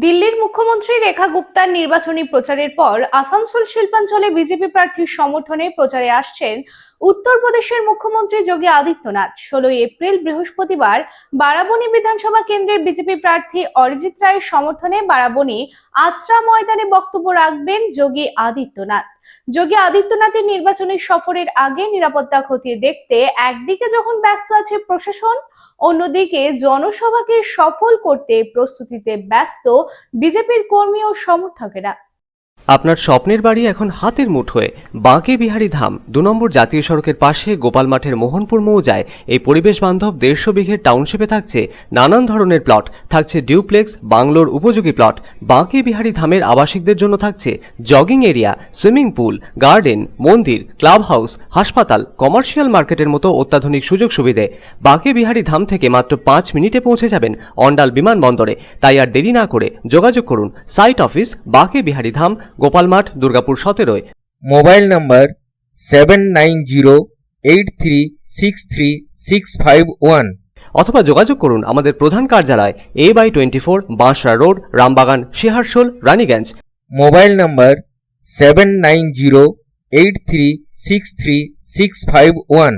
দিল্লির মুখ্যমন্ত্রী রেখা গুপ্তার নির্বাচনী প্রচারের পর আসানসোল শিল্পাঞ্চলে বিজেপি প্রার্থীর সমর্থনে প্রচারে আসছেন উত্তরপ্রদেশের মুখ্যমন্ত্রী যোগী আদিত্যনাথ। 16 এপ্রিল বৃহস্পতিবার বারাবণী বিধানসভা কেন্দ্রের বিজেপি প্রার্থী অরিজিৎ রায়ের সমর্থনে বারাবণী আচরা ময়দানে বক্তব্য রাখবেন যোগী আদিত্যনাথ। যোগী আদিত্যনাথের নির্বাচনী সফরের আগে নিরাপত্তা খতিয়ে দেখতে একদিকে যখন ব্যস্ত আছে প্রশাসন, অন্যদিকে জনসভাকে সফল করতে প্রস্তুতিতে ব্যস্ত বিজেপির কর্মী ও সমর্থকেরা। আপনার স্বপ্নের বাড়ি এখন হাতের মুঠোয়। বাঁকে বিহারী ধাম 2 নম্বর জাতীয় সড়কের পাশে গোপাল মাঠের মোহনপুর মৌজায় এই পরিবেশ বান্ধব 150 বিঘের টাউনশিপে থাকছে নানান ধরনের প্লট, থাকছে ডিউপ্লেক্স, বাংলোর উপযোগী প্লট। বাঁকে বিহারী ধামের আবাসিকদের জন্য থাকছে jogging area, swimming pool, garden, মন্দির, ক্লাব হাউস, হাসপাতাল, কমার্শিয়াল মার্কেটের মতো অত্যাধুনিক সুযোগ সুবিধে। বাঁকে বিহারী ধাম থেকে মাত্র 5 মিনিটে পৌঁছে যাবেন অন্ডাল বিমানবন্দরে। তাই আর দেরি না করে যোগাযোগ করুন সাইট অফিস বাঁকে বিহারী ধাম, গোপাল মাঠ, দুর্গাপুর 17। মোবাইল নাম্বার 7908363651 অথবা যোগাযোগ করুন আমাদের প্রধান কার্যালয় A/24 Banshra road, Rambagan, Shiharsol, Raniganj. Mobile number 7908363651